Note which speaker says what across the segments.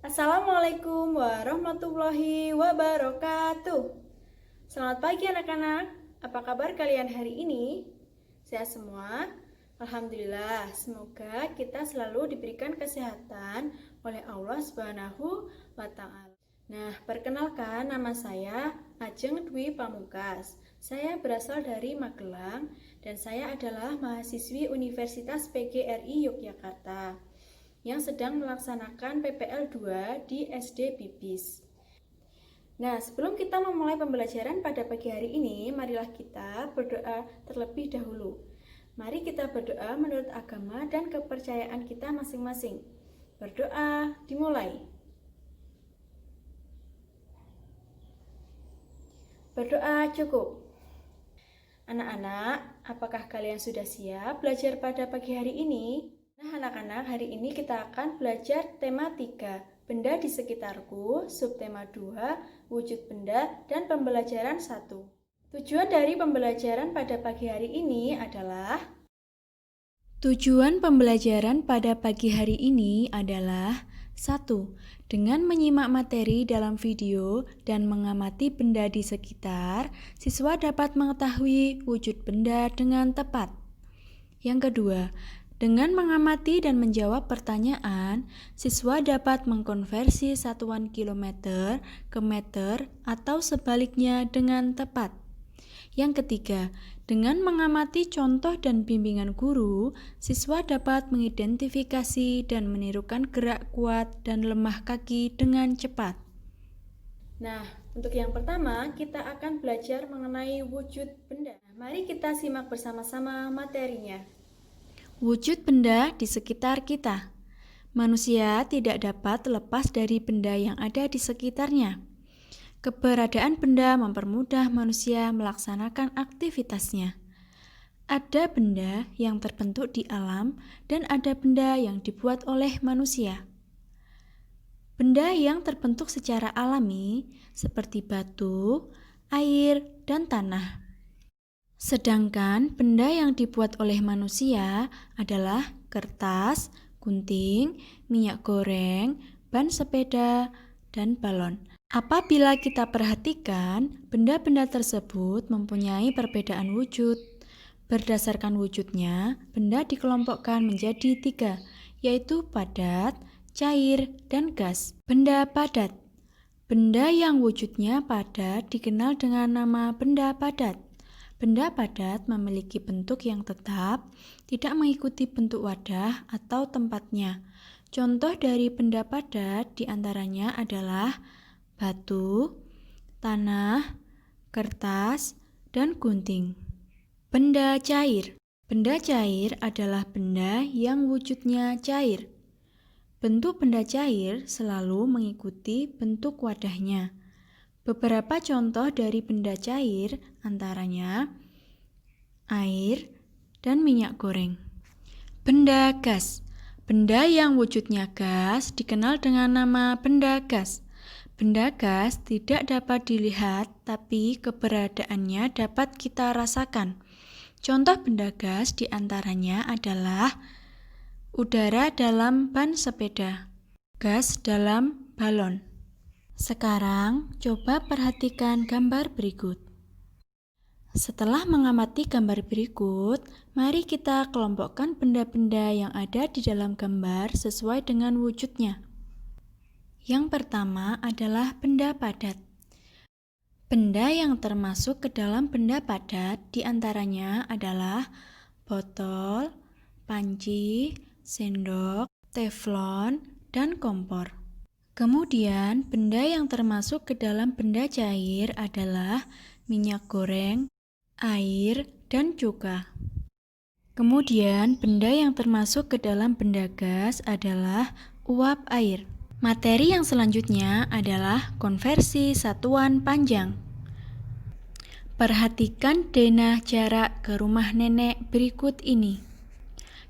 Speaker 1: Assalamualaikum warahmatullahi wabarakatuh. Selamat pagi anak-anak. Apa kabar kalian hari ini? Sehat semua? Alhamdulillah. Semoga kita selalu diberikan kesehatan oleh Allah Subhanahu wa taala. Nah, perkenalkan, nama saya Ajeng Dwi Pamungkas. Saya berasal dari Magelang dan saya adalah mahasiswi Universitas PGRI Yogyakarta yang sedang melaksanakan PPL 2 di SD Bibis. Nah, sebelum kita memulai pembelajaran pada pagi hari ini, marilah kita berdoa terlebih dahulu. Mari kita berdoa menurut agama dan kepercayaan kita masing-masing. Berdoa dimulai. Berdoa cukup. Anak-anak, apakah kalian sudah siap belajar pada pagi hari ini? Nah, anak-anak, hari ini kita akan belajar tema 3, benda di sekitarku, subtema 2, wujud benda, dan pembelajaran 1. Tujuan dari pembelajaran pada pagi hari ini adalah satu, dengan menyimak materi dalam video dan mengamati benda di sekitar, siswa dapat mengetahui wujud benda dengan tepat. Yang kedua, dengan mengamati dan menjawab pertanyaan, siswa dapat mengkonversi satuan kilometer ke meter atau sebaliknya dengan tepat. Yang ketiga, dengan mengamati contoh dan bimbingan guru, siswa dapat mengidentifikasi dan menirukan gerak kuat dan lemah kaki dengan cepat. Nah, untuk yang pertama, kita akan belajar mengenai wujud benda. Mari kita simak bersama-sama materinya. Wujud benda di sekitar kita. Manusia tidak dapat lepas dari benda yang ada di sekitarnya. Keberadaan benda mempermudah manusia melaksanakan aktivitasnya. Ada benda yang terbentuk di alam dan ada benda yang dibuat oleh manusia. Benda yang terbentuk secara alami seperti batu, air, dan tanah. Sedangkan benda yang dibuat oleh manusia adalah kertas, gunting, minyak goreng, ban sepeda, dan balon. Apabila kita perhatikan, benda-benda tersebut mempunyai perbedaan wujud. Berdasarkan wujudnya, benda dikelompokkan menjadi 3, yaitu padat, cair, dan gas. Benda padat. Benda yang wujudnya padat dikenal dengan nama benda padat. Benda padat memiliki bentuk yang tetap, tidak mengikuti bentuk wadah atau tempatnya. Contoh dari benda padat diantaranya adalah batu, tanah, kertas, dan gunting. Benda cair. Benda cair adalah benda yang wujudnya cair. Bentuk benda cair selalu mengikuti bentuk wadahnya. Beberapa contoh dari benda cair antaranya air dan minyak goreng. Benda gas. Benda yang wujudnya gas dikenal dengan nama benda gas. Benda gas tidak dapat dilihat, tapi keberadaannya dapat kita rasakan. Contoh benda gas diantaranya adalah udara dalam ban sepeda, gas dalam balon. Sekarang, coba perhatikan gambar berikut. Setelah mengamati gambar berikut, mari kita kelompokkan benda-benda yang ada di dalam gambar sesuai dengan wujudnya. Yang pertama adalah benda padat. Benda yang termasuk ke dalam benda padat diantaranya adalah botol, panci, sendok, teflon, dan kompor. Kemudian, benda yang termasuk ke dalam benda cair adalah minyak goreng, air, dan cuka. Kemudian, benda yang termasuk ke dalam benda gas adalah uap air. Materi yang selanjutnya adalah konversi satuan panjang. Perhatikan denah jarak ke rumah nenek berikut ini.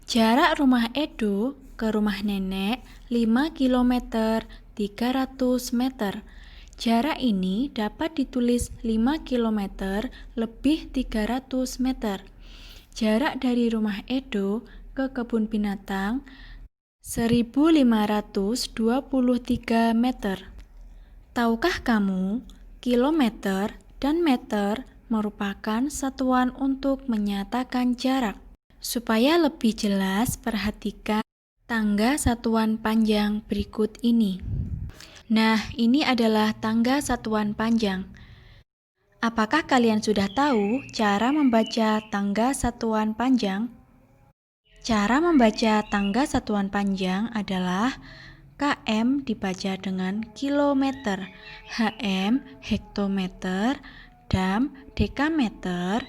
Speaker 1: Jarak rumah Edo ke rumah nenek 5 km 300 meter. Jarak ini dapat ditulis 5 km lebih 300 meter. Jarak dari rumah Edo ke kebun binatang 1523 meter. Tahukah kamu, kilometer dan meter merupakan satuan untuk menyatakan jarak? Supaya lebih jelas, perhatikan tangga satuan panjang berikut ini. Nah, ini adalah tangga satuan panjang. Apakah kalian sudah tahu cara membaca tangga satuan panjang? Cara membaca tangga satuan panjang adalah km dibaca dengan kilometer, hm hektometer, dam dekameter,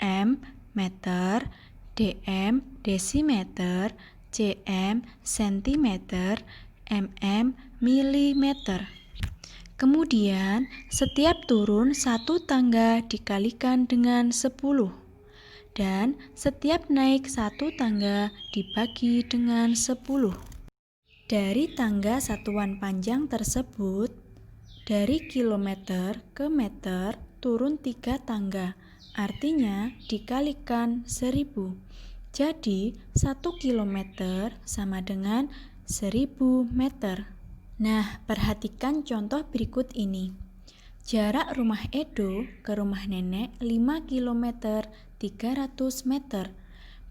Speaker 1: m meter, dm desimeter, cm sentimeter, mm milimeter. Kemudian, setiap turun satu tangga dikalikan dengan 10. Dan setiap naik satu tangga dibagi dengan 10. Dari tangga satuan panjang tersebut, dari kilometer ke meter turun 3 tangga, artinya dikalikan 1000. Jadi 1 kilometer sama dengan 1000 meter. Nah, perhatikan contoh berikut ini. Jarak rumah Edo ke rumah nenek 5 km 300 meter.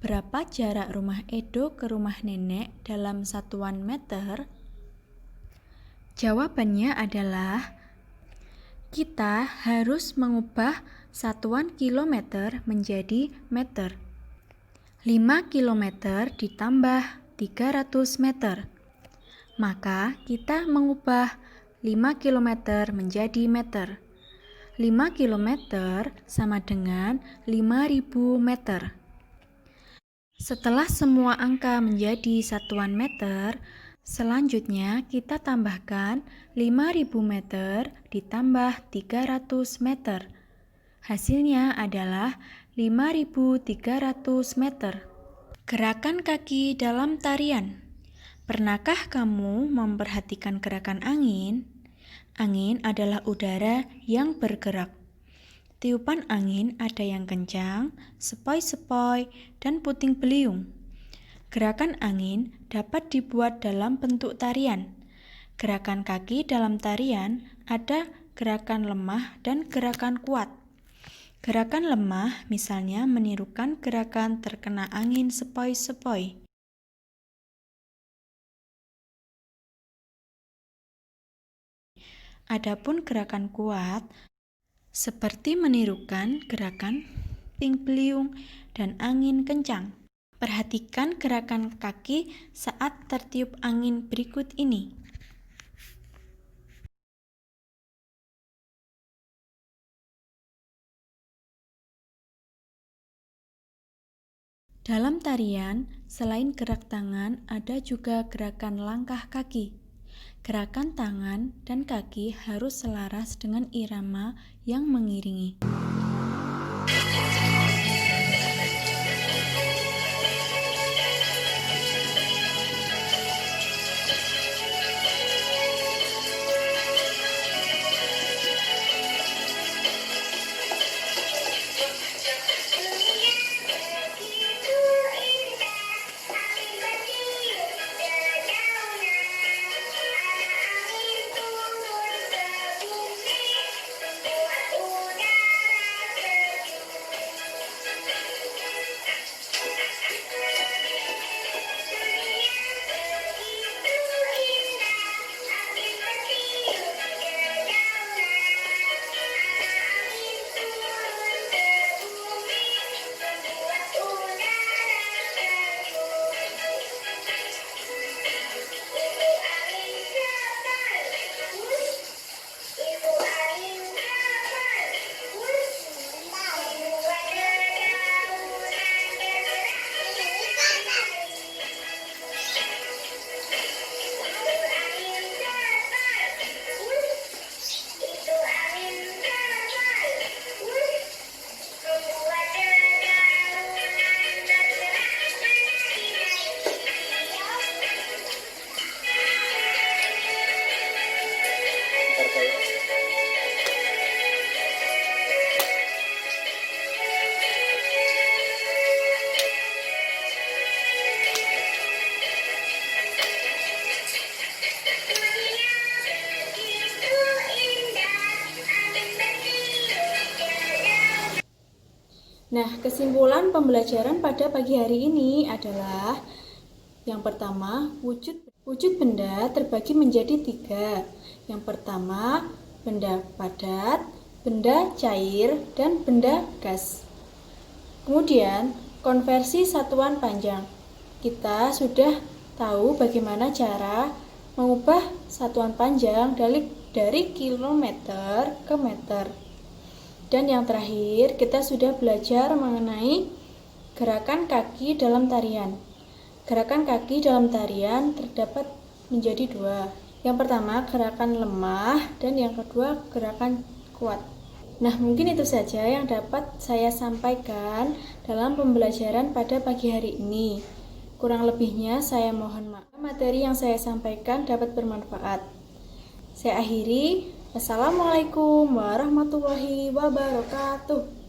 Speaker 1: Berapa jarak rumah Edo ke rumah nenek dalam satuan meter? Jawabannya adalah kita harus mengubah satuan kilometer menjadi meter. 5 km ditambah 300 meter. Maka kita mengubah 5 km menjadi meter. 5 km sama dengan 5000 meter. Setelah semua angka menjadi satuan meter, selanjutnya kita tambahkan 5000 meter ditambah 300 meter. Hasilnya adalah 5300 meter. Gerakan kaki dalam tarian. Pernahkah kamu memperhatikan gerakan angin? Angin adalah udara yang bergerak. Tiupan angin ada yang kencang, sepoi-sepoi, dan puting beliung. Gerakan angin dapat dibuat dalam bentuk tarian. Gerakan kaki dalam tarian ada gerakan lemah dan gerakan kuat. Gerakan lemah misalnya menirukan gerakan terkena angin sepoi-sepoi. Adapun gerakan kuat seperti menirukan gerakan puting beliung dan angin kencang. Perhatikan gerakan kaki saat tertiup angin berikut ini. Dalam tarian, selain gerak tangan, ada juga gerakan langkah kaki. Gerakan tangan dan kaki harus selaras dengan irama yang mengiringi. Nah, kesimpulan pembelajaran pada pagi hari ini adalah yang pertama, wujud benda terbagi menjadi 3. Yang pertama, benda padat, benda cair, dan benda gas. Kemudian, konversi satuan panjang. Kita sudah tahu bagaimana cara mengubah satuan panjang dari kilometer ke meter. Dan yang terakhir, kita sudah belajar mengenai gerakan kaki dalam tarian. Gerakan kaki dalam tarian terdapat menjadi 2. Yang pertama, gerakan lemah, dan yang kedua, gerakan kuat. Nah, mungkin itu saja yang dapat saya sampaikan dalam pembelajaran pada pagi hari ini. Kurang lebihnya saya mohon maaf. Materi yang saya sampaikan dapat bermanfaat. Saya akhiri. Wassalamualaikum warahmatullahi wabarakatuh.